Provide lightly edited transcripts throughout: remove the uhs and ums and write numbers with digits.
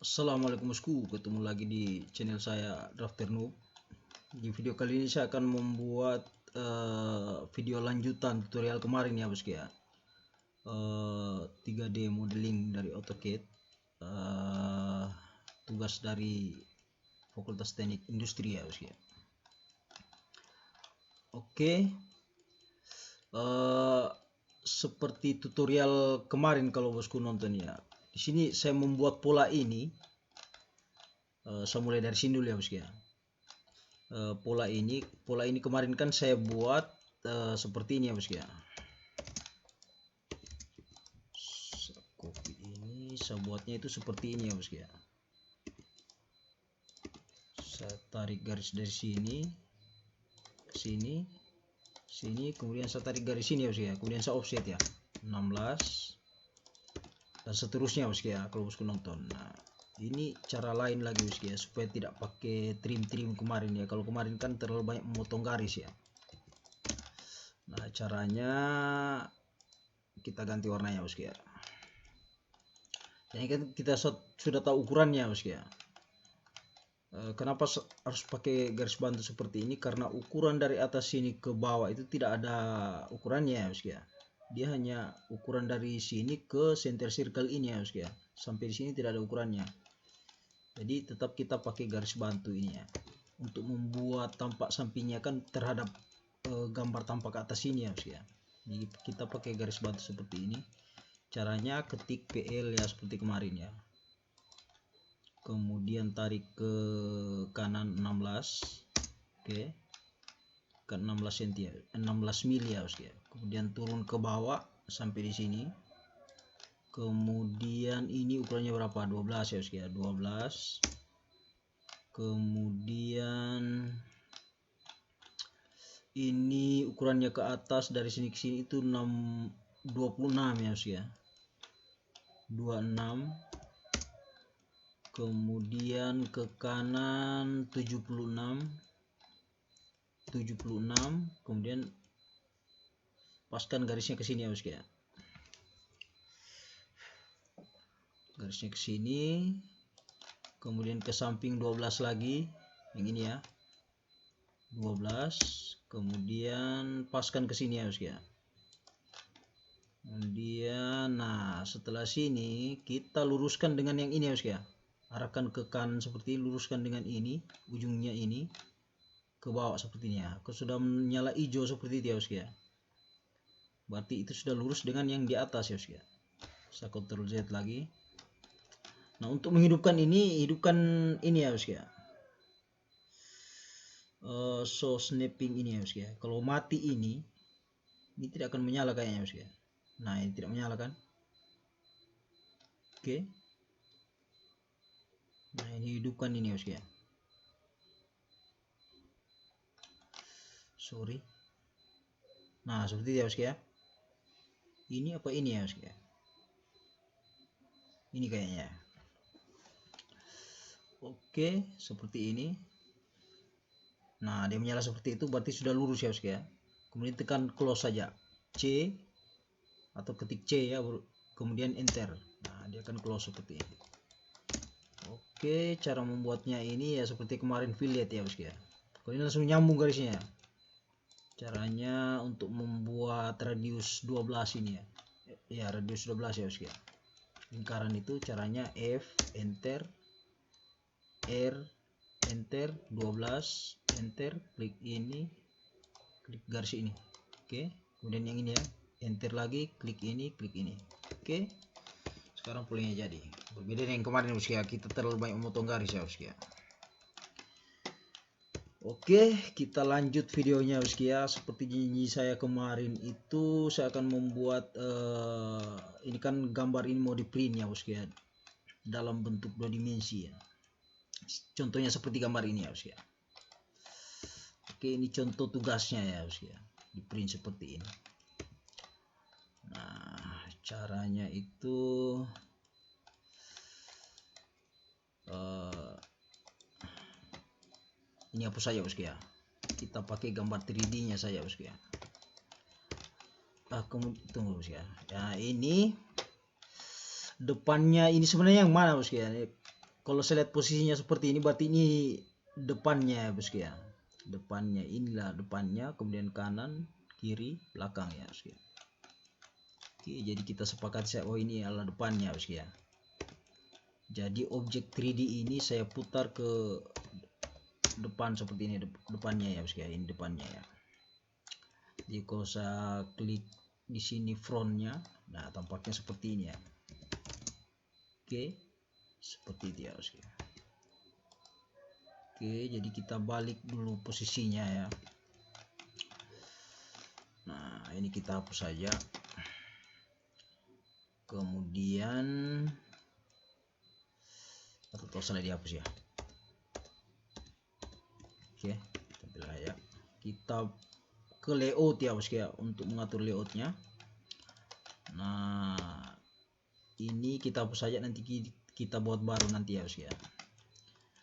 Assalamualaikum bosku, ketemu lagi di channel saya Drafter Noob. Di video kali ini saya akan membuat video lanjutan tutorial kemarin ya bosku ya. 3D modeling dari AutoCAD, tugas dari Fakultas Teknik Industri ya bosku ya. Oke, seperti tutorial kemarin kalau bosku nonton ya. Di sini saya membuat pola ini. Saya mulai dari sini dulu ya bosku ya. Pola ini kemarin kan saya buat seperti ini ya bosku ya. Copy ini, saya buatnya itu seperti ini ya bosku ya. Saya tarik garis dari sini ke sini, kemudian saya tarik garis sini ya bosku ya. Kemudian saya offset ya 16 dan seterusnya bosku ya kalau bosku nonton. Nah, ini cara lain lagi bosku ya, supaya tidak pakai trim kemarin ya. Kalau kemarin kan terlalu banyak memotong garis ya. Nah, caranya kita ganti warnanya bosku ya. Ini kan kita sudah tahu ukurannya bosku ya. Kenapa harus pakai garis bantu seperti ini? Karena ukuran dari atas sini ke bawah itu tidak ada ukurannya ya bosku ya. Dia hanya ukuran dari sini ke center circle ini ya bosku ya. Sampai di sini tidak ada ukurannya. Jadi tetap kita pakai garis bantu ini ya. Untuk membuat tampak sampingnya kan terhadap gambar tampak atas sini ya bosku ya. Jadi kita pakai garis bantu seperti ini. Caranya ketik PL ya seperti kemarin ya. Kemudian tarik ke kanan 16. Oke. Ke 16 cm ya, 16 mili ya bosku ya. Kemudian turun ke bawah sampai di sini. Kemudian ini ukurannya berapa? 12 ya bosku ya, 12. Kemudian ini ukurannya ke atas dari sini ke sini itu 26 ya bosku ya. 26. Kemudian ke kanan 76, kemudian paskan garisnya ke sini ya bosku ya. Garisnya ke sini, kemudian ke samping 12 lagi, yang ini ya, 12, kemudian paskan ke sini ya bosku ya. Kemudian, nah setelah sini kita luruskan dengan yang ini ya bosku ya. Arahkan ke kanan seperti ini, luruskan dengan ini, ujungnya ini ke bawah seperti ini ya. Kalau sudah menyala hijau seperti itu ya bosku ya, berarti itu sudah lurus dengan yang di atas ya bosku ya. Saya Ctrl Z lagi. Nah, untuk menghidupkan ini, hidupkan ini ya bosku ya. So snapping ini ya bosku ya. Kalau mati ini tidak akan menyala kayaknya bosku ya. Nah, ini tidak menyala kan. Oke. Nah, ini hidupkan ini bosku ya. Sorry. Nah, seperti itu ya bosku ya. Ini apa ini ya bosku ya. Ini kayaknya. Oke, seperti ini. Nah, dia menyala seperti itu berarti sudah lurus ya bosku ya. Kemudian tekan close saja. C atau ketik C ya, kemudian enter. Nah, dia akan close seperti ini. Oke, cara membuatnya ini ya seperti kemarin fillet ya bosku ya. Kalau ini langsung nyambung garisnya. Caranya untuk membuat radius 12 ini ya. Ya, radius 12 ya bosku ya. Lingkaran itu caranya F, enter, R, enter, 12, enter, klik ini, klik garis ini. Oke, kemudian yang ini ya, enter lagi, klik ini, klik ini. Oke, sekarang polanya jadi. Berbeda dengan yang kemarin bosku ya, kita terlalu banyak memotong garis ya bosku ya. Oke, kita lanjut videonya bosku ya. Seperti janji saya kemarin itu, saya akan membuat ini kan gambar ini mau di print ya bosku ya, dalam bentuk 2 dimensi ya. Contohnya seperti gambar ini ya bosku ya. Oke, ini contoh tugasnya ya bosku ya, di print seperti ini. Nah, caranya itu ini hapus saja bosku ya. Kita pakai gambar 3D nya saja bosku ya. Kemudian tunggu bosku ya. Nah, ini depannya ini sebenarnya yang mana bosku ya. Kalau saya lihat posisinya seperti ini, berarti ini depannya ya bosku ya. Depannya, inilah depannya, kemudian kanan, kiri, belakang ya bosku ya. Oke, jadi kita sepakat oh ini adalah depannya bosku ya. Jadi objek 3D ini saya putar ke depan seperti ini, depannya ya bosku ya. Ini depannya ya. Jadi kalau saya klik di sini frontnya, nah tampaknya seperti ini ya. Oke, seperti itu ya bosku. Oke, jadi kita balik dulu posisinya ya. Nah, ini kita hapus saja. Kemudian atau salah dihapus ya. Oke, tampil ya. Kita ke layout ya bosku ya, untuk mengatur layoutnya. Nah, ini kita hapus saja, nanti kita buat baru nanti ya bosku ya.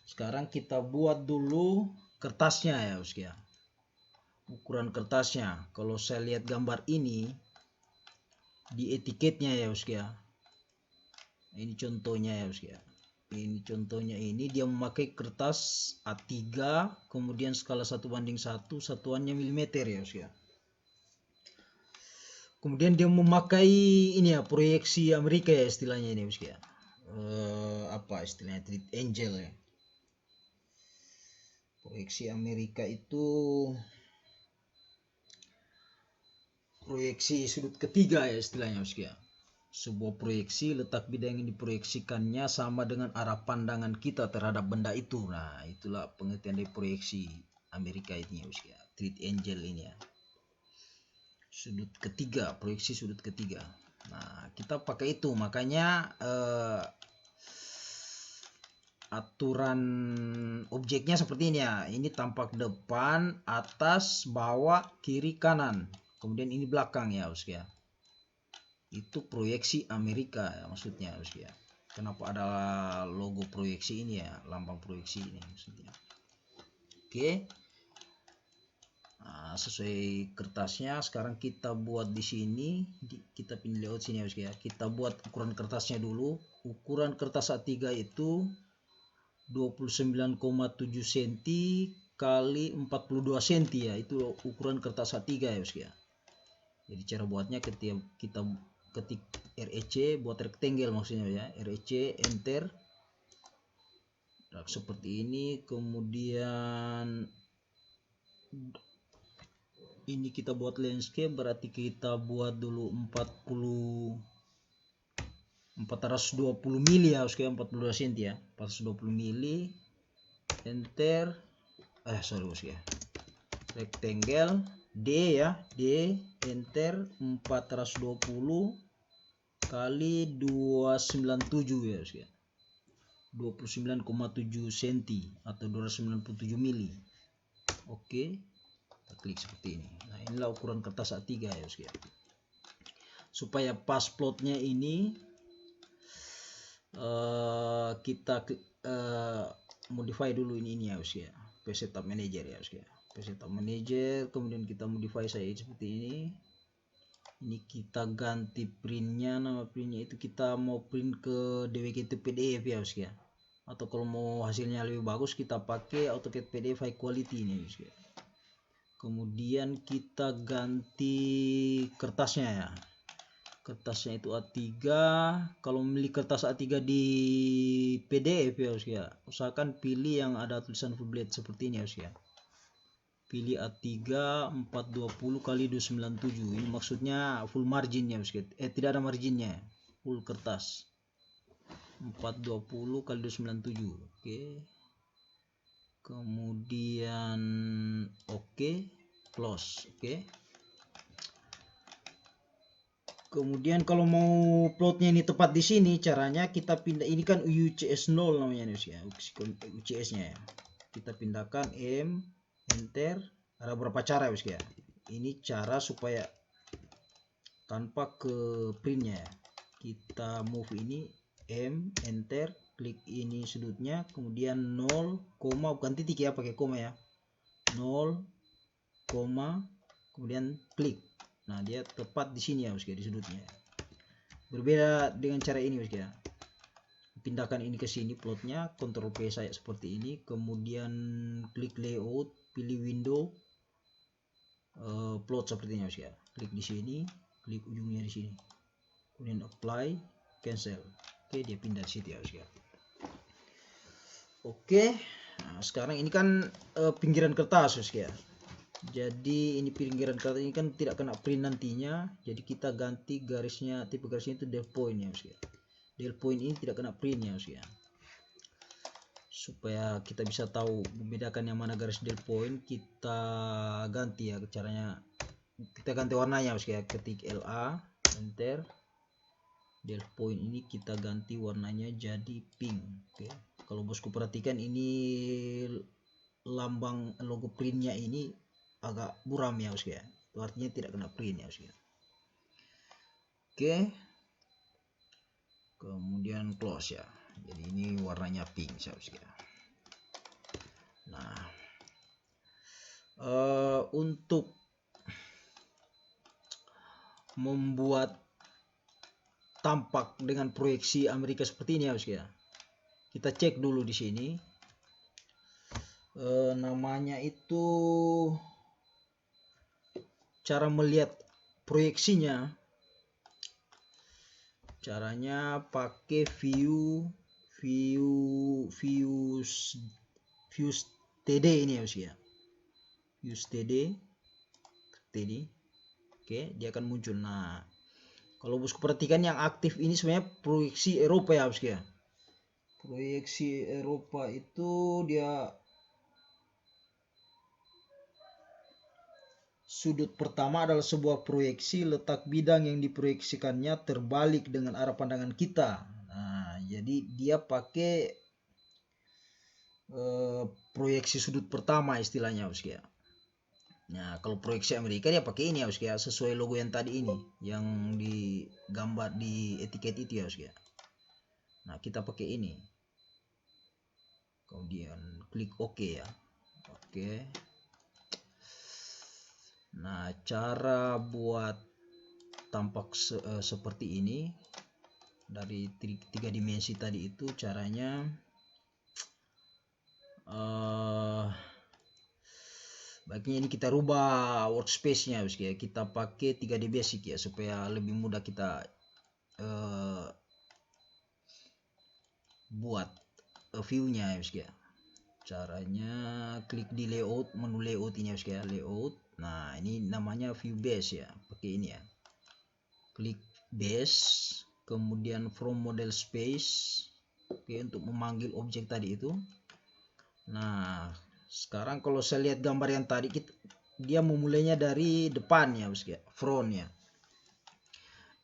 Sekarang kita buat dulu kertasnya ya bosku ya. Ukuran kertasnya, kalau saya lihat gambar ini di etiketnya ya bosku ya. Ini contohnya ya bosku ya. Ini contohnya, ini dia memakai kertas A3, kemudian skala 1:1, satuannya milimeter ya bosku ya. Kemudian dia memakai ini ya, proyeksi Amerika ya istilahnya ini bosku ya. Apa istilahnya, treat angel ya. Proyeksi Amerika itu proyeksi sudut ketiga ya istilahnya bosku ya. Sebuah proyeksi, letak bidang yang diproyeksikannya sama dengan arah pandangan kita terhadap benda itu. Nah, itulah pengertian dari proyeksi Amerika ini bosku ya. Treat angel ini ya. Sudut ketiga, proyeksi sudut ketiga. Nah, kita pakai itu, makanya aturan objeknya seperti ini ya. Ini tampak depan, atas, bawah, kiri, kanan. Kemudian ini belakang ya bosku ya. Itu proyeksi Amerika ya maksudnya bosku ya. Kenapa ada logo proyeksi ini ya, lambang proyeksi ini maksudnya. Oke. Nah, sesuai kertasnya, sekarang kita buat di sini, kita pilih layout sini ya bosku ya. Kita buat ukuran kertasnya dulu. Ukuran kertas A3 itu 29,7 cm kali 42 cm ya, itu ukuran kertas A3 ya bosku ya. Jadi cara buatnya, ketika kita ketik REC, buat rectangle maksudnya ya, REC enter. Nah, seperti ini. Kemudian ini kita buat landscape, berarti kita buat dulu 420 mili ya bosku ya, 42 cm ya, 420 mili, enter. Sorry bosku ya, rectangle D ya, D, enter, 420 kali 297 ya bosku ya, 29,7 cm atau 297 mili. Oke, kita klik seperti ini. Nah, inilah ukuran kertas A3 ya bosku ya. Supaya pas plotnya ini kita modify dulu ini ya bosku ya, Setup Manager ya bosku ya. Setup Manager, kemudian kita modify saya seperti ini. Ini kita ganti printnya, nama printnya itu kita mau print ke DWGT PDF ya bosku ya. Atau kalau mau hasilnya lebih bagus, kita pakai AutoCAD PDF High Quality ini bosku ya. Kemudian kita ganti kertasnya ya. Kertasnya itu A3. Kalau membeli kertas A3 di PDF ya bosku ya, usahakan pilih yang ada tulisan full blade seperti ini ya bosku ya. Pilih A3 420 kali 297. Ini maksudnya full margin ya bosku. Tidak ada marginnya, full kertas. 420 kali 297. Oke. Kemudian oke, close. Oke. Kemudian kalau mau plotnya ini tepat di sini, caranya kita pindah, ini kan UCS 0 namanya nih ya, UCS-nya ya. Kita pindahkan M, enter. Ada beberapa cara ya. Ini cara supaya tanpa ke printnya ya. Kita move ini, M, enter, klik ini sudutnya, kemudian 0, bukan titik ya, pakai koma ya. 0, kemudian klik. Nah, dia tepat di sini ya bosku, di sudutnya. Berbeda dengan cara ini bosku ya. pindahkan ini ke sini plotnya, Ctrl P saya seperti ini, kemudian klik layout, pilih window, plot seperti ini ya. Klik di sini, klik ujungnya di sini, kemudian apply, cancel. Oke, dia pindah di situ ya. Oke, nah sekarang ini kan pinggiran kertas ya. Jadi ini pinggiran kertas ini kan tidak kena print nantinya, jadi kita ganti garisnya, tipe garisnya itu del point ya. Del point ini tidak kena print ya. Supaya kita bisa tahu membedakan yang mana garis del point, kita ganti ya caranya. Kita ganti warnanya ya, ketik LA, enter. Del point ini kita ganti warnanya jadi pink. Oke. Kalau bosku perhatikan ini lambang logo printnya ini agak buram ya ya. Itu artinya tidak kena print ya ya. Oke. Kemudian close ya. Jadi ini warnanya pink ya. Nah, untuk membuat tampak dengan proyeksi Amerika seperti ini ya. Kita cek dulu di sini. Namanya itu cara melihat proyeksinya. Caranya pakai views TD ini ya. Views TD. Oke, dia akan muncul. Nah, kalau bosku perhatikan yang aktif ini sebenarnya proyeksi Eropa ya. Proyeksi Eropa itu dia sudut pertama adalah sebuah proyeksi, letak bidang yang diproyeksikannya terbalik dengan arah pandangan kita. Nah, jadi dia pakai proyeksi sudut pertama istilahnya ya. Nah, kalau proyeksi Amerika dia pakai ini ya, sesuai logo yang tadi ini, yang digambar di etiket itu ya. Nah, kita pakai ini. Kemudian klik OK ya. Oke. Nah, cara buat tampak seperti ini dari 3 dimensi tadi itu caranya baiknya ini kita rubah workspace-nya ya. Kita pakai 3D basic ya supaya lebih mudah kita buat view-nya ya. Caranya klik di layout, menu layout ini ya, layout. Nah, ini namanya view base ya, pakai ini ya. Klik base, kemudian from model space. Oke, untuk memanggil objek tadi itu. Nah, sekarang kalau saya lihat gambar yang tadi, dia memulainya dari depan ya, front ya.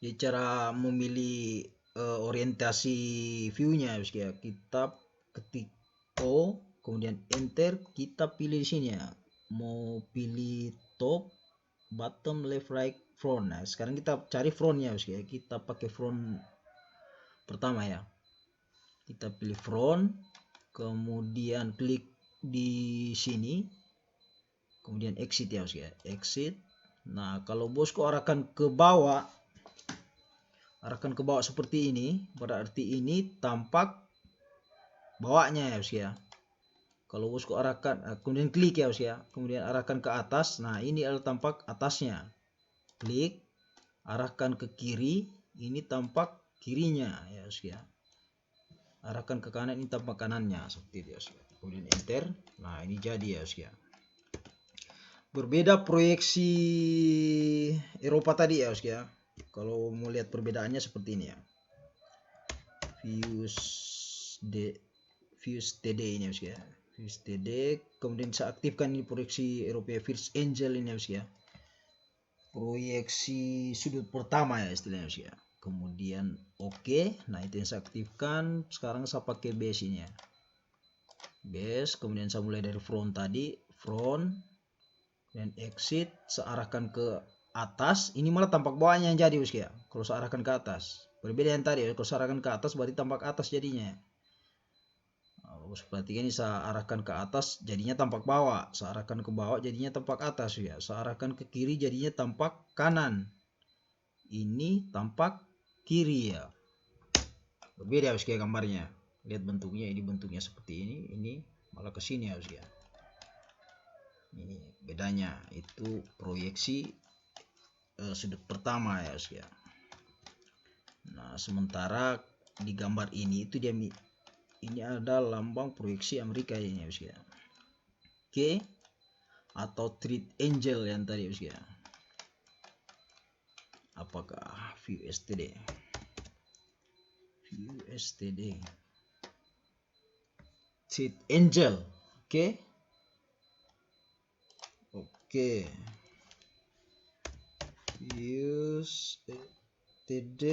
Jadi cara memilih orientasi view-nya ya, kita ketik O, kemudian enter, kita pilih di sini ya. Mau pilih top, bottom, left, right, front. Nah, sekarang kita cari frontnya ya. Kita pakai front pertama ya. Kita pilih front, kemudian klik di sini, kemudian exit ya exit. Nah, kalau bosku arahkan ke bawah seperti ini, berarti ini tampak bawahnya ya. Kalau bosku arahkan, kemudian klik ya kemudian arahkan ke atas. Nah, ini adalah tampak atasnya. Klik, arahkan ke kiri, ini tampak kirinya ya. Arahkan ke kanan, ini tampak kanannya seperti itu ya. Kemudian enter. Nah, ini jadi ya. Berbeda proyeksi Eropa tadi ya. Kalau mau lihat perbedaannya seperti ini ya. Views TD ini ya. Views TD, kemudian saya aktifkan ini proyeksi Eropa First Angel ini ya. Proyeksi sudut pertama ya istilahnya ya. Kemudian OK. Nah, itu yang saya aktifkan. Sekarang saya pakai base ini ya. Base, kemudian saya mulai dari front tadi, front, dan exit, saya arahkan ke atas. Ini malah tampak bawahnya yang jadi ya. Kalau saya arahkan ke atas, berbeda yang tadi. Kalau saya arahkan ke atas berarti tampak atas jadinya. Seperti ini saya arahkan ke atas jadinya tampak bawah. Saya arahkan ke bawah jadinya tampak atas ya. Saya arahkan ke kiri jadinya tampak kanan. Ini tampak kiri ya. berbeda bosku ya gambarnya. Lihat bentuknya, ini bentuknya seperti ini malah ke sini ya bosku ya. Ini bedanya, itu proyeksi sudut pertama ya bosku ya. Nah sementara di gambar ini itu dia, ini ada lambang proyeksi Amerika ini ya bosku ya. Oke, atau trade angel yang tadi bosku ya. Apakah view STD? View STD. Trade angel. Oke. Oke. View STD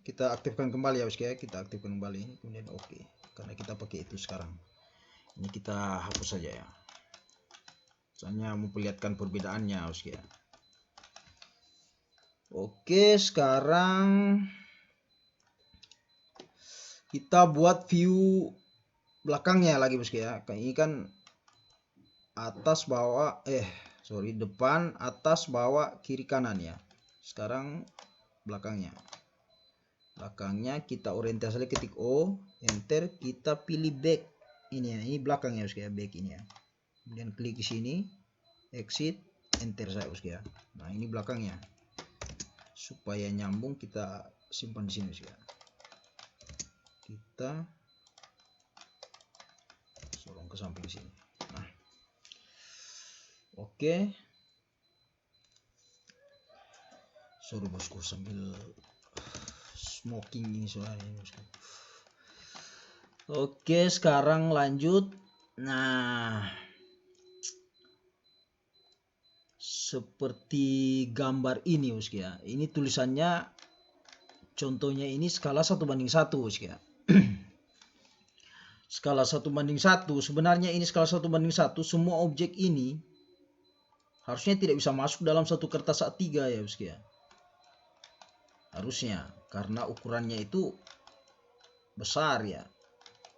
kita aktifkan kembali ya bosku ya. Kita aktifkan kembali kemudian oke. Karena kita pakai itu sekarang. Ini kita hapus saja ya. Soalnya memperlihatkan perbedaannya bosku ya. Oke, sekarang kita buat view belakangnya lagi bosku ya. Ini kan atas bawah depan atas bawah kiri kanan ya. Sekarang belakangnya kita orientasi ketik O, enter, kita pilih back ini ya. Ini belakangnya bosku ya, back ini ya. Kemudian klik di sini, exit, enter saya bosku ya. Nah ini belakangnya. Supaya nyambung kita simpan di sini ya. Kita sorong ke samping sini. Nah, oke. Sorry bosku sambil smoking ini soalnya bosku. Oke, sekarang lanjut. Nah, seperti gambar ini bosku ya. Ini tulisannya, contohnya ini skala 1:1 bosku ya. Skala 1:1, sebenarnya ini skala 1:1, semua objek ini harusnya tidak bisa masuk dalam satu kertas A3 ya bosku ya. Harusnya, karena ukurannya itu besar ya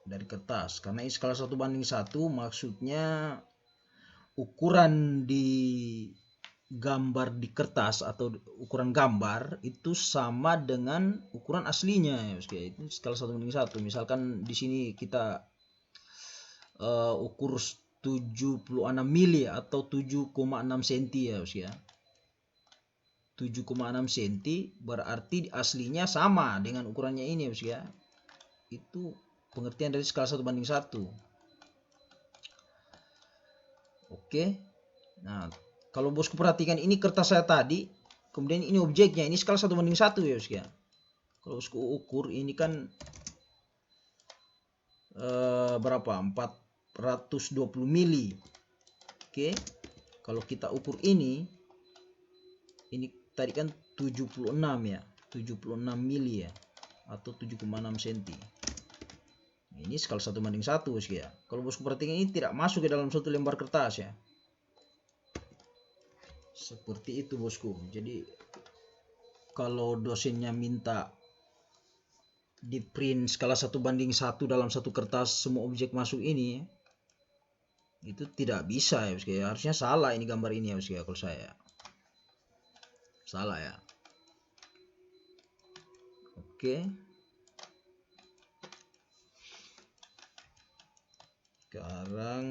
dari kertas. Karena ini skala 1:1, maksudnya ukuran di gambar di kertas atau ukuran gambar itu sama dengan ukuran aslinya ya bosku ya. Itu skala 1:1. Misalkan di sini kita ukur 76 mili atau 7,6 cm ya bosku ya. 7,6 cm berarti aslinya sama dengan ukurannya ini bosku ya. Itu pengertian dari skala 1:1. Oke. Nah, kalau bosku perhatikan ini kertas saya tadi, kemudian ini objeknya, ini skala 1:1 ya bosku ya. Kalau bosku ukur ini kan berapa? 420 mili. Oke. Kalau kita ukur ini tadi kan 76 ya. 76 mili ya. Atau 7,6 cm. Ini skala 1:1 bosku ya. Kalau bosku perhatikan ini tidak masuk ke dalam satu lembar kertas ya. Seperti itu bosku. Jadi kalau dosennya minta di print skala 1:1 dalam satu kertas semua objek masuk ini, itu tidak bisa ya bosku ya. Harusnya salah ini gambar ini ya bosku ya, kalau saya salah ya. Oke. Sekarang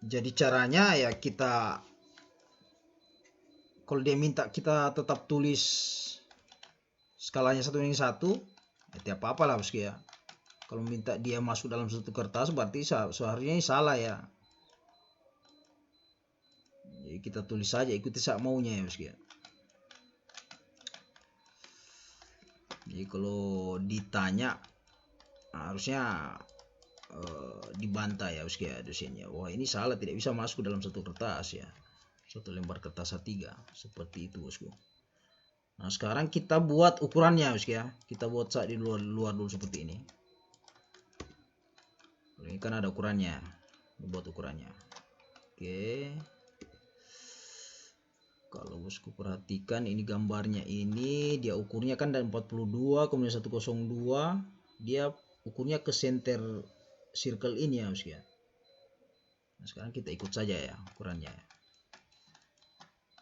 jadi caranya ya, kita kalau dia minta kita tetap tulis skalanya 1:1, ya tidak apa-apa lah bosku ya. Kalau minta dia masuk dalam satu kertas berarti seharusnya salah ya. Jadi kita tulis saja, ikuti sak maunya ya bosku ya. Jadi kalau ditanya harusnya dibantah ya bosku ya dosennya. Wah ini salah, tidak bisa masuk dalam satu kertas ya. Satu lembar kertas A3. Seperti itu bosku. Nah sekarang kita buat ukurannya bosku ya. Kita buat saat di luar dulu seperti ini. Ini kan ada ukurannya. Buat ukurannya. Oke. Kalau bosku perhatikan ini gambarnya ini, dia ukurnya kan dari 42 kemudian 102. Dia ukurnya ke center circle ini ya bosku ya. Nah, sekarang kita ikut saja ya ukurannya.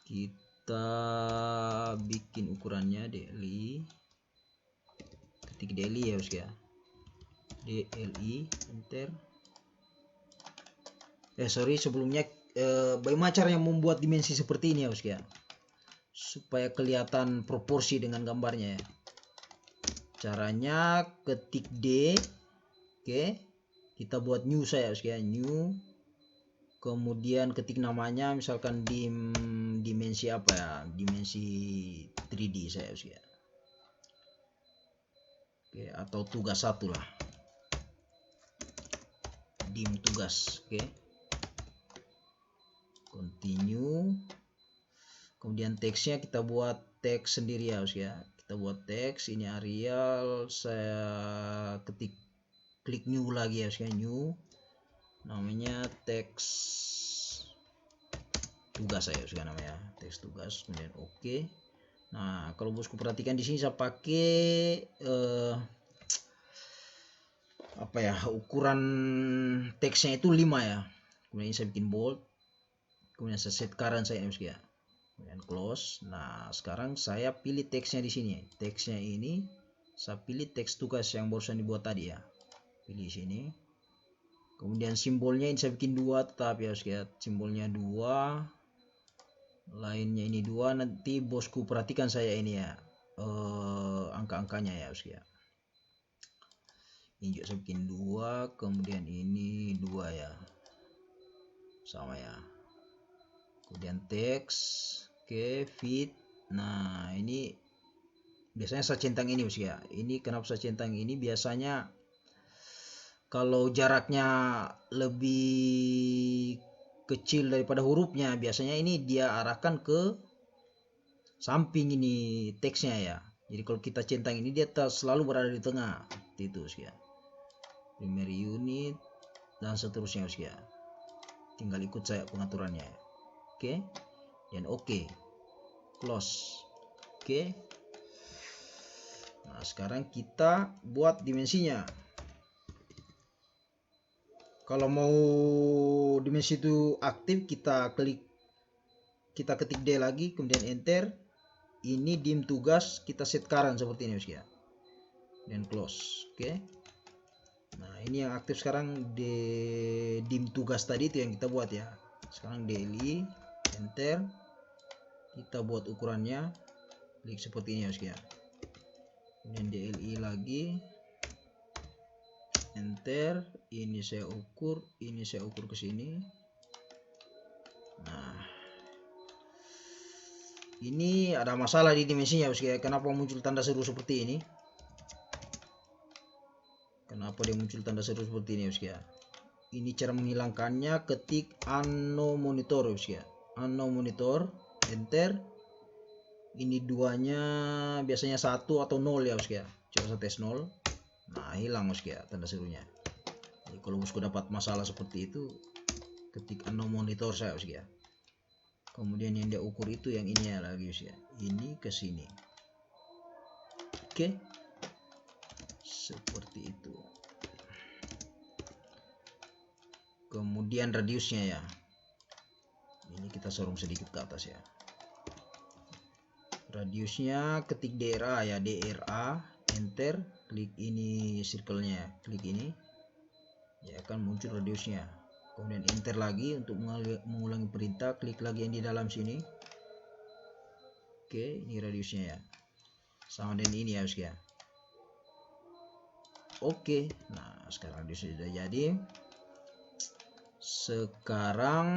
Kita kita bikin ukurannya DLI, ketik DLI ya bos ya, DLI enter. Sorry, sebelumnya bagaimana caranya membuat dimensi seperti ini ya bos ya, supaya kelihatan proporsi dengan gambarnya ya. Caranya ketik D, oke, kita buat new saya bos ya, new, kemudian ketik namanya misalkan dimensi apa ya, dimensi 3D saya bos ya, oke, atau tugas 1 lah, dim tugas, oke. Continue, kemudian teksnya kita buat teks sendiri ya bos ya, kita buat teks, ini Arial, saya ketik, klik new lagi ya bos ya, new, namanya teks tugas saya bos ya, namanya teks tugas, kemudian oke. Nah kalau bosku perhatikan di sini saya pakai apa ya, ukuran teksnya itu 5 ya, kemudian saya bikin bold, kemudian saya set current saya bos ya, kemudian close. Nah sekarang saya pilih teksnya di sini, teksnya ini saya pilih teks tugas yang barusan dibuat tadi ya, pilih sini, kemudian simbolnya ini saya bikin 2 tetap ya bos ya, simbolnya 2, lainnya ini 2, nanti bosku perhatikan saya ini ya, angka-angkanya ya bos ya, ini juga saya bikin 2, kemudian ini 2 ya, sama ya. Kemudian teks, oke, fit. Nah ini biasanya saya centang ini bos ya, ini kenapa saya centang ini, biasanya kalau jaraknya lebih kecil daripada hurufnya, biasanya ini dia arahkan ke samping ini teksnya ya. Jadi kalau kita centang ini dia selalu berada di tengah, itu bos ya, primary unit dan seterusnya bos ya, tinggal ikut saya pengaturannya. Oke, dan oke, close. Oke, nah sekarang kita buat dimensinya. Kalau mau dimensi itu aktif, kita ketik D lagi, kemudian enter, ini dim tugas, kita set current seperti ini bos ya, dan close. Oke, nah ini yang aktif sekarang, dim tugas tadi itu yang kita buat ya. Sekarang DLI enter, kita buat ukurannya, klik seperti ini ya bos ya, kemudian DLI lagi enter, ini saya ukur ke sini. Nah ini ada masalah di dimensinya bos ya, kenapa muncul tanda seru seperti ini, kenapa dia muncul tanda seru seperti ini bos ya. Ini cara menghilangkannya, ketik unknown monitor bos ya, unknown monitor enter, ini 2-nya biasanya 1 atau 0 ya bos ya, coba saya tes 0. Nah hilang bos ya tanda serunya. Jadi kalau bosku dapat masalah seperti itu, ketik unknown monitor saya bos ya, kemudian yang dia ukur itu yang ini ya lagi bos ya, ini ke sini. Oke, seperti itu. Kemudian radiusnya ya, ini kita sorong sedikit ke atas ya, radiusnya ketik DRA ya, DRA enter, klik ini circle-nya, klik ini ya akan muncul radiusnya, kemudian enter lagi untuk mengulangi perintah, klik lagi yang di dalam sini. Oke, ini radiusnya ya, sama dengan ini ya bos ya. Oke, nah sekarang radiusnya sudah jadi. Sekarang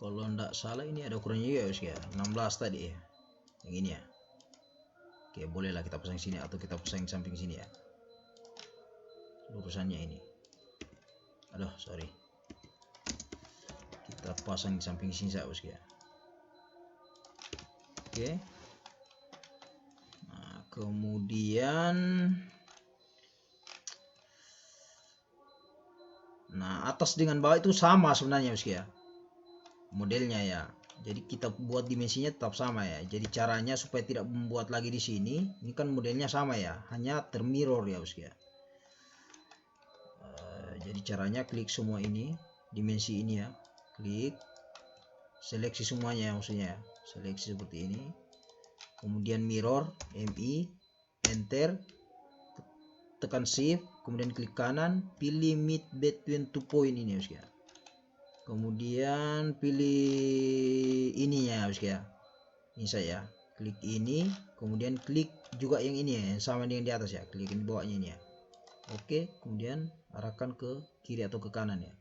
kalau tidak salah ini ada ukurannya juga ya 16 tadi ya, yang ini ya. Oke, bolehlah kita pasang sini atau kita pasang samping sini ya, lurusannya ini. Aduh sorry, kita pasang di samping sini saja bos ya. Oke, nah kemudian atas dengan bawah itu sama sebenarnya bos ya, modelnya ya. Jadi kita buat dimensinya tetap sama ya. Jadi caranya supaya tidak membuat lagi di sini, ini kan modelnya sama ya, hanya termirror ya bos ya. Jadi caranya klik semua ini, dimensi ini ya, klik, seleksi semuanya maksudnya, seleksi seperti ini. Kemudian mirror, MI, enter, tekan shift, kemudian klik kanan, pilih mid between 2 point ini ya. Kemudian pilih ininya ya. Ini saya klik ini, kemudian klik juga yang ini ya, yang sama dengan di atas ya, klik ini bawahnya ini ya. Oke, kemudian arahkan ke kiri atau ke kanan ya.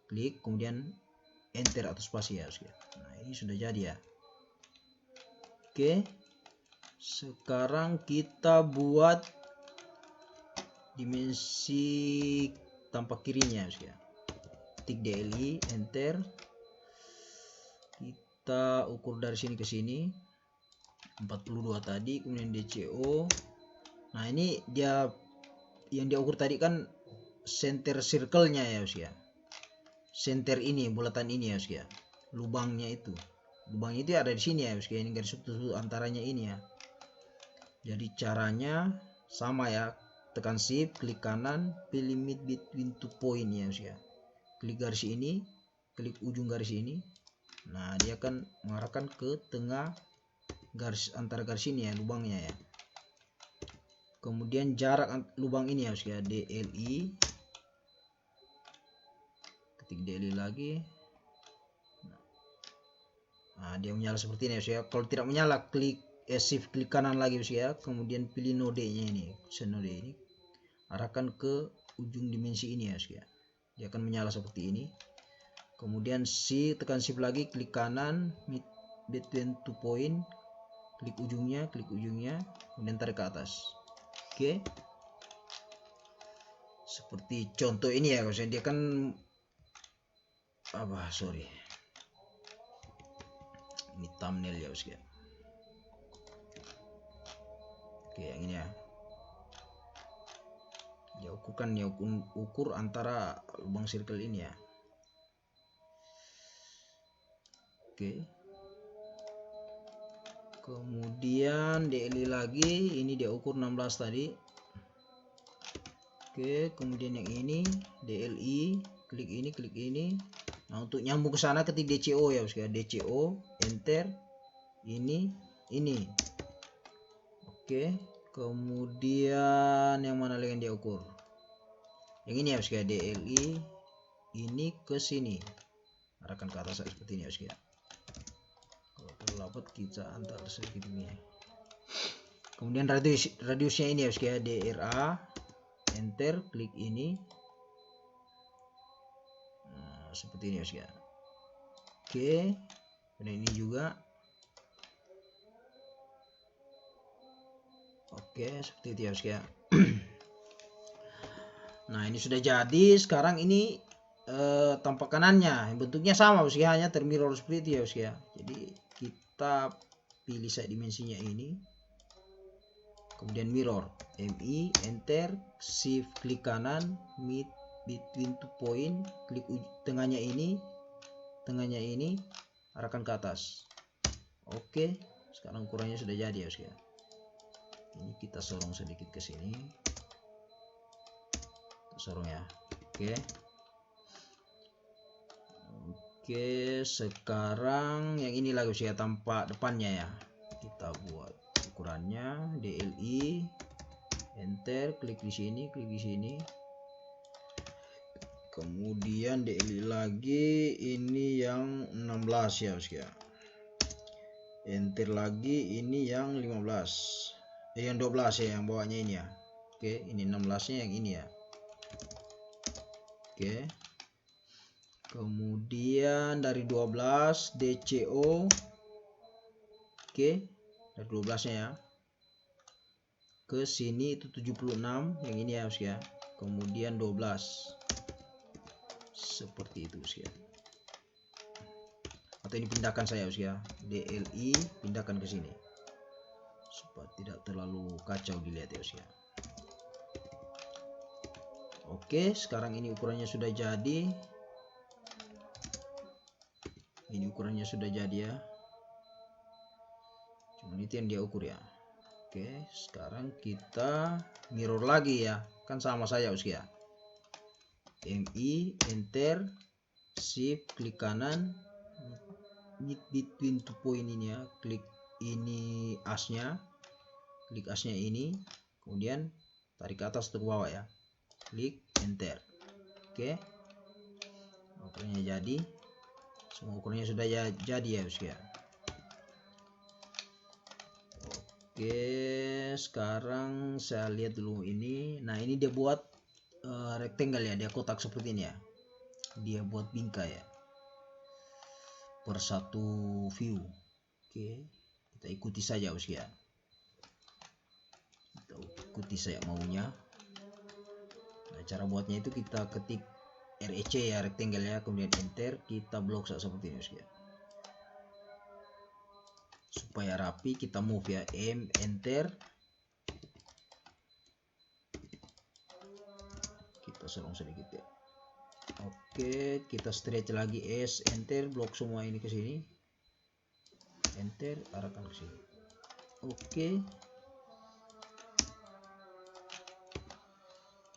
Klik, kemudian enter atau spasi ya. Nah, ini sudah jadi ya. Oke, sekarang kita buat dimensi tampak kirinya ya. Ketik DLI, enter. Kita ukur dari sini ke sini 42 tadi, kemudian DCO. Nah, ini dia yang dia ukur tadi kan center circle-nya ya. Center ini, bulatan ini ya. Lubangnya itu ada di sini ya. Ini garis sudut antaranya ini ya. Jadi caranya sama ya. Tekan shift, klik kanan, pilih mid between 2 point ya. Klik garis ini, klik ujung garis ini. Nah, dia akan mengarahkan ke tengah garis antara garis ini ya, lubangnya ya. Kemudian jarak lubang ini ya, DLI. Ketik DLI lagi. Nah, dia menyala seperti ini ya. Kalau tidak menyala, klik shift, klik kanan lagi ya. Kemudian pilih node-nya ini, node ini. Arahkan ke ujung dimensi ini ya. Dia akan menyala seperti ini. Kemudian tekan shift lagi, klik kanan, mid between 2 point, klik ujungnya, kemudian tarik ke atas. Oke. Seperti contoh ini ya, dia kan ini thumbnail ya, Oke, yang ini ya. Dia ukur antara lubang circle ini ya. Oke. Kemudian DLI lagi, ini dia ukur 16 tadi. Oke, kemudian yang ini DLI, klik ini. Nah, untuk nyambung ke sana ketik DCO ya, DCO, enter. Ini. Oke, kemudian yang mana lagi yang dia ukur? Yang ini ya, DLI, ini ke sini. Arahkan ke atas seperti ini ya. Kalau terlapat kita antar segini. Kemudian radiusnya ini ya, DRA, enter, klik ini. Nah, seperti ini ya. Oke, dan ini juga. Oke, seperti itu ya. Nah, ini sudah jadi. Sekarang ini tampak kanannya bentuknya sama hanya termirror seperti itu ya. Jadi kita pilih side dimensinya ini, kemudian mirror, MI, enter, shift, klik kanan, mid between 2 point, klik tengahnya ini, arahkan ke atas. Oke, sekarang ukurannya sudah jadi ya. Ini kita sorong sedikit ke sini, kita sorong ya. Oke, sekarang yang ini lagi tampak depannya ya. Kita buat ukurannya, DLI, enter, klik di sini. Kemudian DLI lagi, ini yang 16 ya. Enter lagi, ini yang 15. Yang 12 ya, yang bawahnya ini ya. Oke, ini 16-nya yang ini ya. Oke. Kemudian dari 12 DCO. Oke, dari 12-nya ya. Ke sini itu 76, yang ini ya. Kemudian 12. Seperti itu ya. Atau ini pindahkan saya ya. DLI pindahkan ke sini. Supaya tidak terlalu kacau dilihat ya. Oke, sekarang ini ukurannya sudah jadi. Ini ukurannya sudah jadi ya. Cuman itu yang dia ukur ya. Oke, sekarang kita mirror lagi ya. Kan sama saya ya. MI, enter, shift, klik kanan, meet between two point ini ya, klik ini asnya, klik asnya ini, kemudian tarik ke atas atau ke bawah ya, klik enter. Oke, ukurannya jadi, semua ukurannya sudah jadi ya bosku ya. Oke, sekarang saya lihat dulu ini. Nah, ini dia buat rectangle ya, dia kotak seperti ini ya, dia buat bingkai ya, per satu view. Oke, kita ikuti saja bosku ya, kita ikuti saya maunya. Nah, cara buatnya itu kita ketik REC ya, rectangle ya, kemudian enter, kita blok seperti ini bosku ya. Supaya rapi kita move ya, M enter, kita serong sedikit ya. Oke, kita stretch lagi, S enter, blok semua ini ke sini, enter, arahkan ke sini. Oke,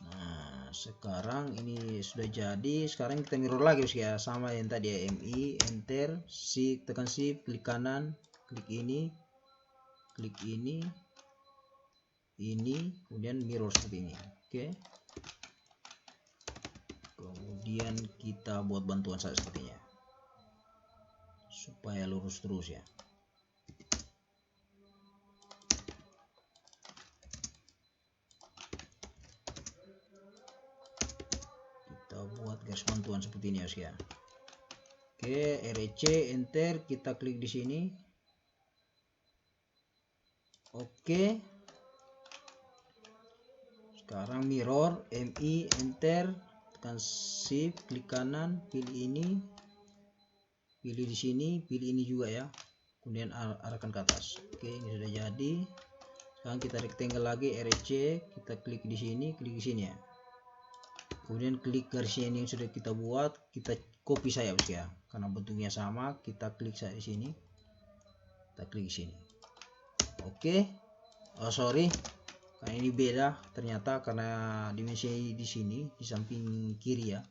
nah sekarang ini sudah jadi. Sekarang kita mirror lagi ya, sama yang tadi ya, MI enter, shift, tekan shift, klik kanan, klik ini, kemudian mirror seperti ini. Oke, kemudian kita buat bantuan saya sepertinya supaya lurus terus ya. Kita buat garis bantuan seperti ini ya. Oke, REC enter, kita klik di sini. Oke, sekarang mirror, MI enter, tekan shift, klik kanan, pilih ini, pilih di sini, pilih ini juga ya, kemudian arahkan ke atas. Oke, ini sudah jadi. Sekarang kita rectangle lagi, REC, kita klik di sini ya, kemudian klik garisnya ini yang sudah kita buat, kita copy saya bosku ya, karena bentuknya sama. Kita klik saya di sini, kita klik di sini. Oke, oh sorry, karena ini beda ternyata, karena dimensi di sini di samping kiri ya,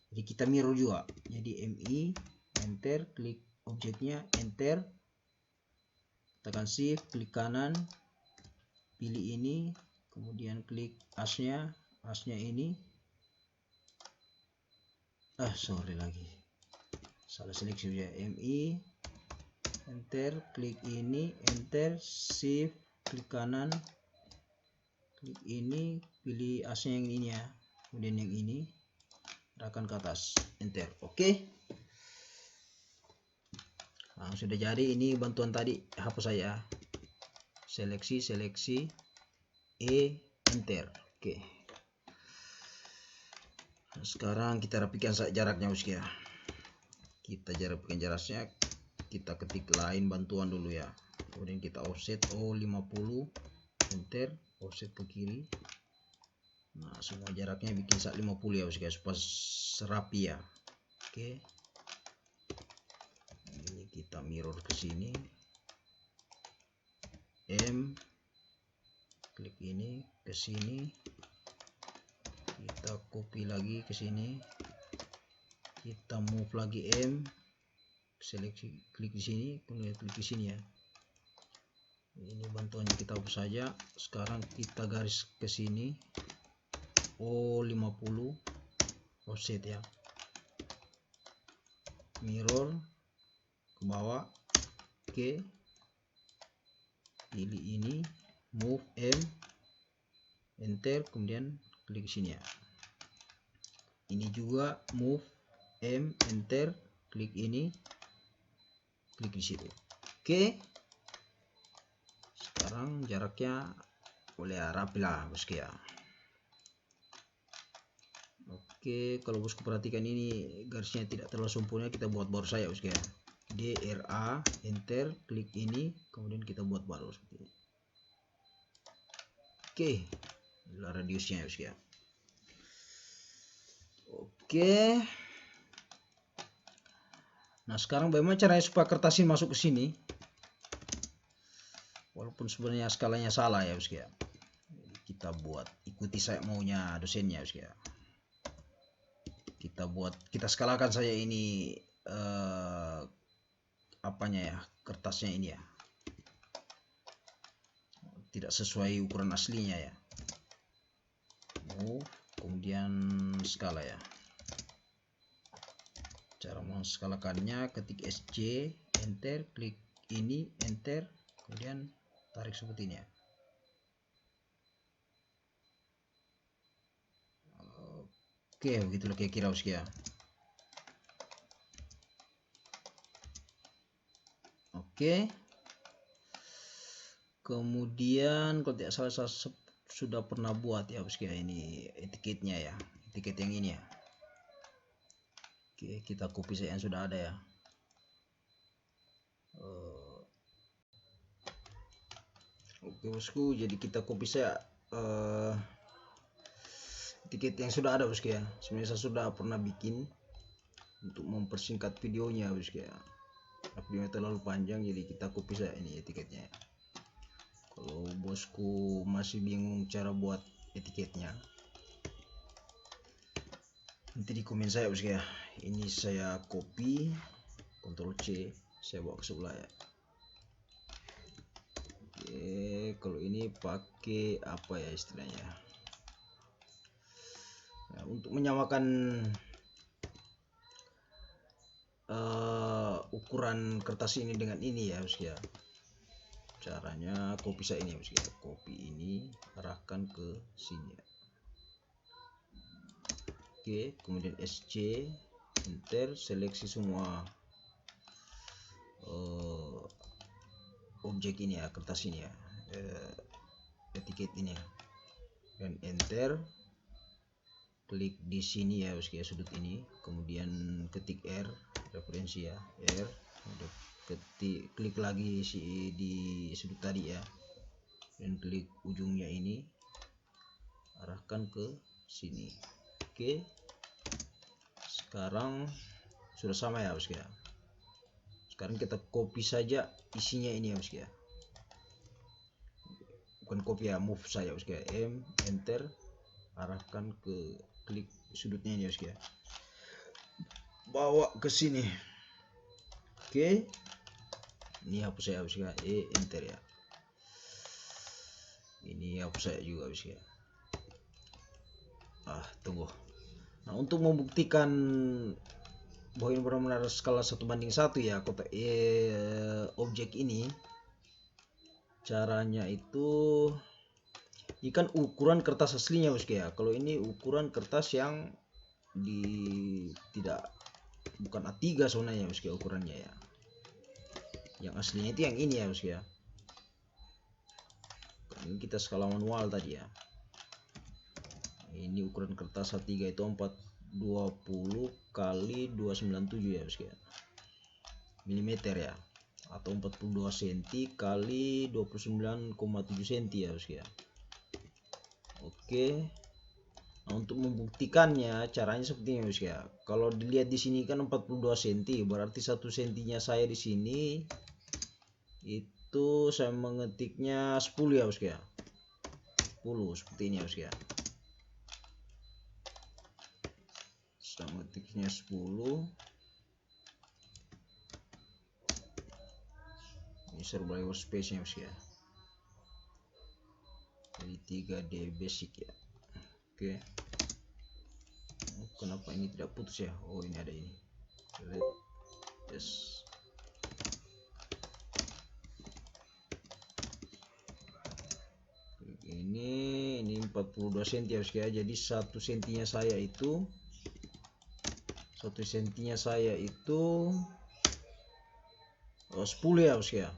jadi kita mirror juga. Jadi MI enter, klik objeknya, enter, tekan shift, klik kanan, pilih ini, kemudian klik asnya ini, sorry lagi salah seleksi ya, MI enter, klik ini, enter, shift, klik kanan, klik ini, pilih asnya yang ini ya, kemudian yang ini, arahkan ke atas, enter. Oke, nah, sudah jadi. Ini bantuan tadi hapus saya, seleksi enter. Oke, nah, sekarang kita rapikan jaraknya bosku ya, kita rapikan jaraknya, kita ketik line bantuan dulu ya, kemudian kita offset 50, enter, offset ke kiri. Nah, semua jaraknya bikin 50 ya bosku ya, supaya serapi ya. Oke, ini kita mirror ke sini, M, klik ini ke sini, kita copy lagi ke sini, kita move lagi, M, seleksi, klik di sini, kemudian klik di sini ya. Ini bantuannya kita hapus saja. Sekarang kita garis ke sini, 50, offset ya, mirror ke bawah. Oke, pilih ini, move M, enter, kemudian klik di sini ya. Ini juga move M, enter, klik ini, klik di situ. Oke, sekarang jaraknya boleh rapi lah bosku ya. Oke, kalau bosku perhatikan ini garisnya tidak terlalu sempurna, kita buat baru saya bosku ya. DRA, enter, klik ini, kemudian kita buat baru seperti ini. Oke, inilah radiusnya bosku ya. Oke, nah sekarang bagaimana caranya supaya kertas ini masuk ke sini, walaupun sebenarnya skalanya salah ya bosku ya. Kita buat ikuti saya maunya dosennya bosku ya. Kita skalakan saja ini apanya ya, kertasnya ini ya, tidak sesuai ukuran aslinya ya. Move, kemudian skala ya. Cara menskalakannya, ketik SC, enter, klik ini, enter, kemudian tarik seperti ini ya. Oke, begitulah kira-kira bosku ya. Oke. Kemudian kalau tidak salah saya sudah pernah buat ya bosku ya, ini etiketnya ya, etiket yang ini ya. Oke, kita copy saja yang sudah ada ya. Oke bosku, jadi kita copy saja etiket yang sudah ada bosku ya. Sebenarnya saya sudah pernah bikin untuk mempersingkat videonya bosku ya. Videonya terlalu panjang, jadi kita copy saja ini etiketnya. Kalau bosku masih bingung cara buat etiketnya, nanti di komen saya bosku ya. Ini saya copy, Ctrl C, saya bawa ke sebelah ya. Oke, kalau ini pakai apa ya istilahnya? Nah, untuk menyamakan ukuran kertas ini dengan ini ya bosku ya. Caranya copy saya ini bosku ya. Copy ini, arahkan ke sini ya. Oke, kemudian SC, enter, seleksi semua objek ini ya, kertas ini ya, etiket ini ya, dan enter, klik di sini ya bosku ya, sudut ini, kemudian ketik R, referensi ya, R, klik lagi di sudut tadi ya, dan klik ujungnya ini, arahkan ke sini. Oke, sekarang sudah sama ya bosku ya. Sekarang kita copy saja isinya ini ya bosku ya. Bukan copy ya, move saja bosku ya. M, enter, arahkan ke klik sudutnya ini ya bosku ya. Bawa ke sini. Oke. Ini hapus saya bosku ya. Enter ya. Ini hapus saya juga bosku ya. Tunggu. Nah, untuk membuktikan bahwa ini benar-benar skala 1:1 ya kotak objek ini, caranya itu ini kan ukuran kertas aslinya bosku ya. Kalau ini ukuran kertas yang bukan A3 sebenarnya bosku ya, ukurannya ya. Yang aslinya itu yang ini ya bosku ya. Ini kita skala manual tadi ya. Ini ukuran kertas A3 itu 420 kali 297 ya bosku ya, milimeter ya, atau 42 cm kali 29,7 cm ya bosku ya. Oke. Nah, untuk membuktikannya caranya seperti ini bosku ya. Kalau dilihat di sini kan 42 cm, berarti 1 cm-nya saya di sini itu saya mengetiknya 10 ya bosku ya. 10 seperti ini ya bosku ya. Saya mengetiknya 10. Ini survival space nya bosku ya. Jadi 3D basic ya. Oke. Kenapa ini tidak putus ya? Oh, ini ada ini. Yes. Ini 42 cm ya bosku ya. Jadi 1 cm-nya saya itu 10 ya bosku ya.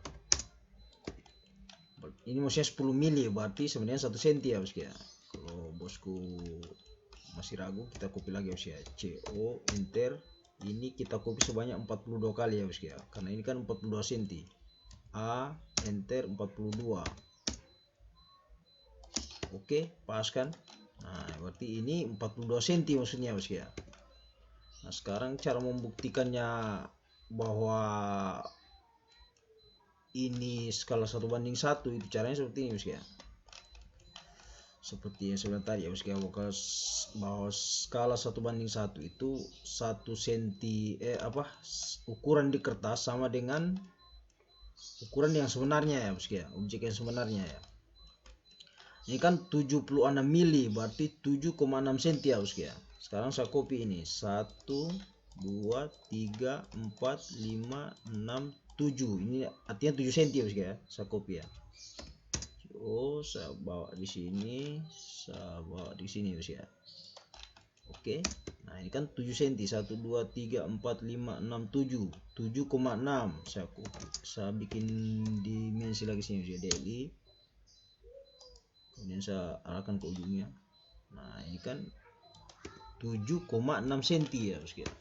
Ini maksudnya 10 mili, berarti sebenarnya 1 cm ya bosku ya. Kalau bosku masih ragu, kita copy lagi bosku ya. CO, enter. Ini kita copy sebanyak 42 kali ya bosku ya, karena ini kan 42 cm. A, enter, 42. Oke, pas kan? Nah, berarti ini 42 cm maksudnya bosku ya. Nah, sekarang cara membuktikannya bahwa ini skala 1:1 itu caranya seperti ini bosku ya. seperti yang saya bilang tadi ya bosku, bahwa skala 1:1 itu 1 senti ukuran di kertas sama dengan ukuran yang sebenarnya ya bosku ya, objek yang sebenarnya ya. Ini kan 76 mili, berarti 7,6 cm ya bosku ya. Sekarang saya copy ini 1 2 3 4 5 6 7, ini artinya 7 cm ya bosku ya, saya copy ya. Oh, saya bawa di sini, saya bawa di sini bosku ya. Oke, nah ini kan 7 cm, 1 2 3 4 5 6 7, 7,6. Saya bikin dimensi lagi sini bosku ya, DLI, kemudian saya arahkan ke ujungnya. Nah ini kan 7,6 cm ya bosku ya.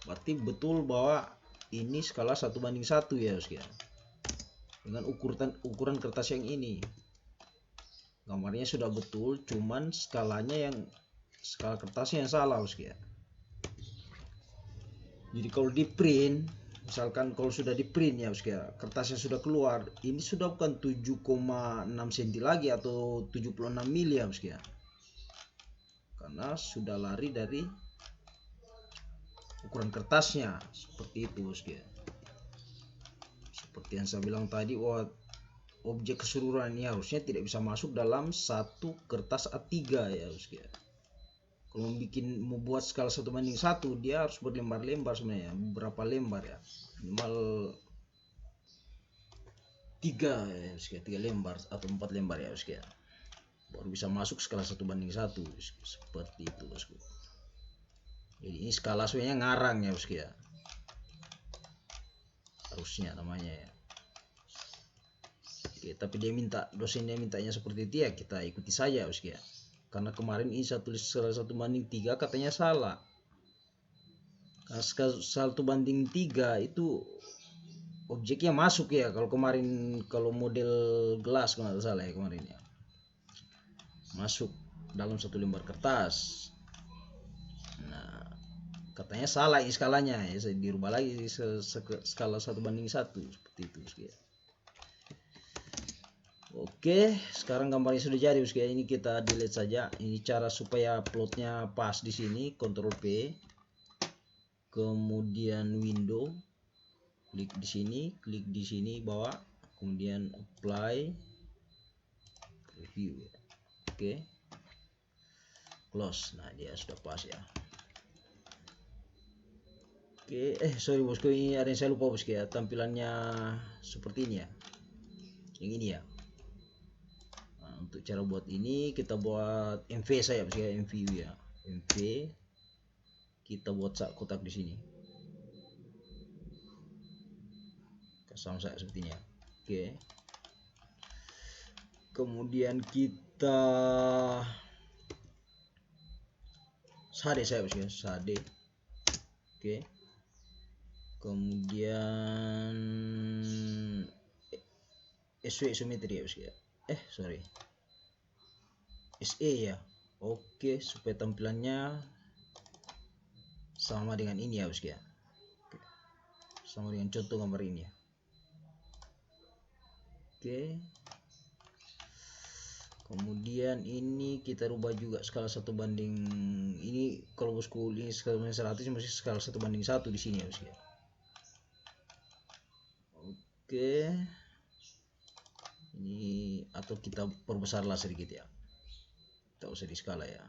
Berarti betul bahwa ini skala 1:1 ya bosku ya, dengan ukuran kertas yang ini. Gambarnya sudah betul, cuman skala kertasnya yang salah bosku ya. Jadi kalau di print, misalkan kalau sudah di print ya bosku ya, kertasnya sudah keluar, ini sudah bukan 7,6 cm lagi atau 76 mili ya bosku ya, karena sudah lari dari ukuran kertasnya. Seperti itu bosku ya. Seperti yang saya bilang tadi, objek keseluruhan ini harusnya tidak bisa masuk dalam satu kertas A3 ya bosku ya. Kalau membuat skala 1:1, dia harus berlembar-lembar sebenarnya, beberapa lembar ya, minimal 3 ya bosku ya, 3 lembar atau 4 lembar ya bosku ya, baru bisa masuk skala 1:1 seperti itu bosku. Jadi ini skala sebenarnya ngarang ya bosku ya, harusnya namanya ya. Oke, tapi dosennya mintanya seperti itu ya, kita ikuti saja bosku ya. Karena kemarin ini saya tulis skala 1:3 katanya salah. Karena skala 1:3 itu objeknya masuk ya, kalau kemarin, kalau model gelas kalau nggak salah ya kemarin ya, masuk dalam satu lembar kertas. Nah katanya salah ini skalanya ya, saya dirubah lagi skala 1:1 seperti itu bosku ya. Oke, sekarang gambarnya sudah jadi bosku ya. Ini kita delete saja. Ini cara supaya plotnya pas di sini. Ctrl P, kemudian window, klik di sini bawah, kemudian apply, preview. Oke, close. Nah dia sudah pas ya. Oke, sorry bosku, ini ada yang saya lupa bosku ya. Tampilannya seperti ini ya, yang ini ya. Untuk cara buat ini kita buat MV saya bosku ya, MV ya, MV. Kita buat kotak di sini, sama saya seperti ini ya. Oke, kemudian kita shade saya bosku ya, shade. Oke, kemudian SW isometri ya bosku ya, sorry, SE ya. Oke, supaya tampilannya sama dengan ini ya bosku ya. Oke, sama dengan contoh gambar ini ya. Oke, kemudian ini kita rubah juga skala 1:, ini kalau bosku ini skala 100 masih skala 1:1 di sini ya bosku ya. Oke, ini atau kita perbesarlah sedikit ya, tak usah di skala ya.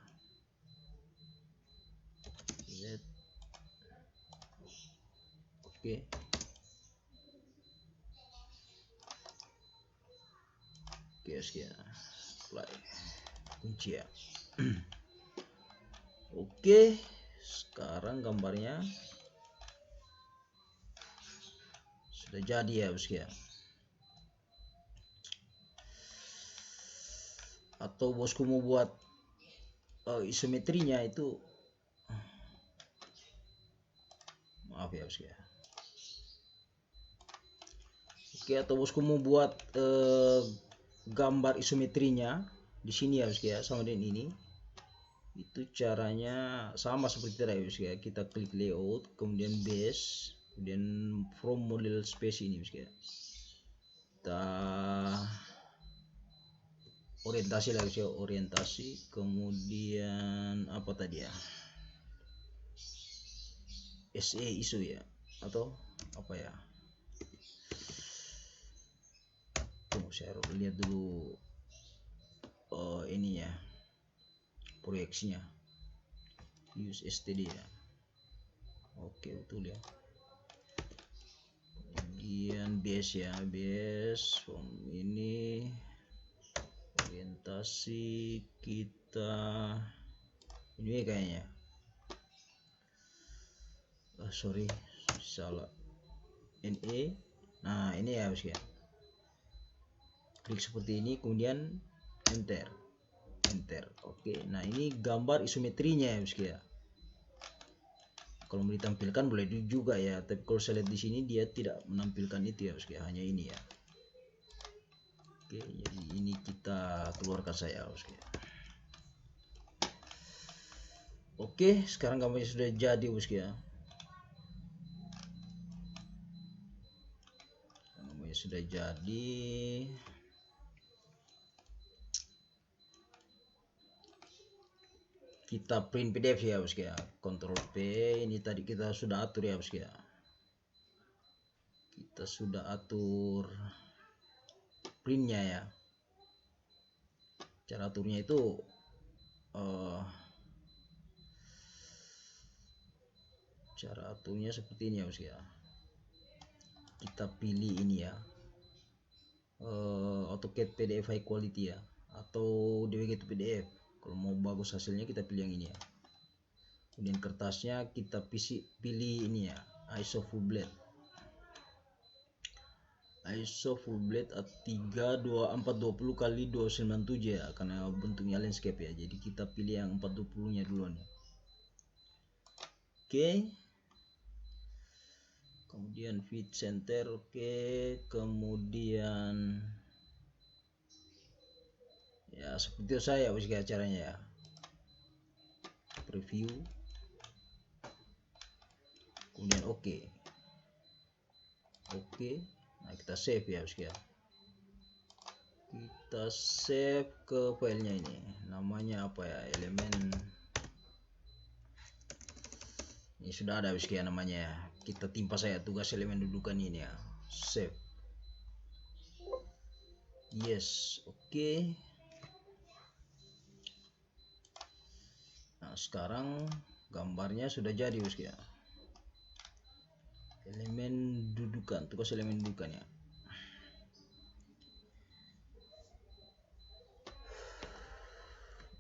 Oke, ya, play kunci ya. Oke, sekarang gambarnya sudah jadi ya bosku ya. Atau bosku mau buat isometrinya itu, maaf ya bosku ya. Oke, atau bosku mau buat gambar isometrinya di sini ya bosku ya, sama dengan ini. Itu caranya sama seperti tadi ya bosku ya. Kita klik layout, kemudian base, kemudian from model space ini bosku ya. Kita orientasi lah bosku ya, orientasi. Kemudian apa tadi ya, SE isu ya, atau apa ya, tunggu saya lihat dulu ini ya, proyeksinya use STD ya. Oke, betul ya. Kemudian base ya, base form ini orientasi kita ini kayaknya. Sorry, salah. NE. Nah, ini ya bosku ya. Klik seperti ini, kemudian enter. Oke, nah ini gambar isometrinya ya bosku ya. Kalau mau ditampilkan boleh juga ya, tapi kalau saya lihat di sini dia tidak menampilkan itu ya bosku ya, hanya ini ya. Oke, jadi ini kita keluarkan saya bosku ya. Oke, sekarang gambarnya sudah jadi bosku ya. Gambarnya sudah jadi. Kita print PDF ya bosku ya. Ctrl P, ini tadi kita sudah atur ya bosku ya. Kita sudah atur printnya ya. Cara aturnya itu cara aturnya seperti ini ya bosku ya. Kita pilih ini ya, AutoCAD PDF high quality ya, atau DWG to PDF. Kalau mau bagus hasilnya kita pilih yang ini ya. Kemudian kertasnya kita pilih ini ya, ISO full blade. ISO full blade 32420 x 297 ya, karena bentuknya landscape ya. Jadi kita pilih yang 420 nya dulu nih. Oke. Kemudian fit center, oke. Kemudian ya seperti itu saya bosku caranya ya. Preview. Kemudian oke. Nah, kita save ya bosku ya. Kita save ke filenya ini. Namanya apa ya? Elemen. Ini sudah ada bosku ya namanya. Kita timpa saya tugas elemen dudukan ini ya. Save. Yes, oke. Nah, sekarang gambarnya sudah jadi bosku ya. Elemen dudukan, tugas elemen dudukan ya.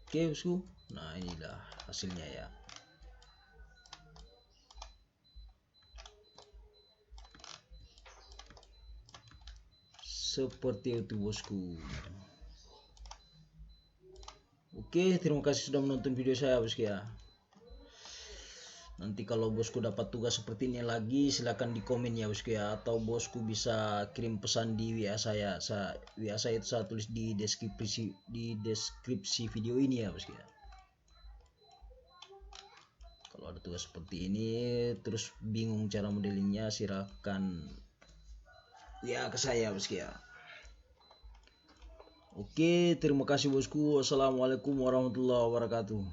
Oke bosku, nah inilah hasilnya ya. Seperti itu bosku. Oke, terima kasih sudah menonton video saya bosku ya. Nanti kalau bosku dapat tugas seperti ini lagi, silahkan di komen ya bosku ya. Atau bosku bisa kirim pesan di WA saya. WA saya itu saya tulis di deskripsi video ini ya bosku ya. Kalau ada tugas seperti ini, terus bingung cara modelingnya, silahkan WA ke saya bosku ya. Oke, terima kasih bosku. Wassalamualaikum warahmatullahi wabarakatuh.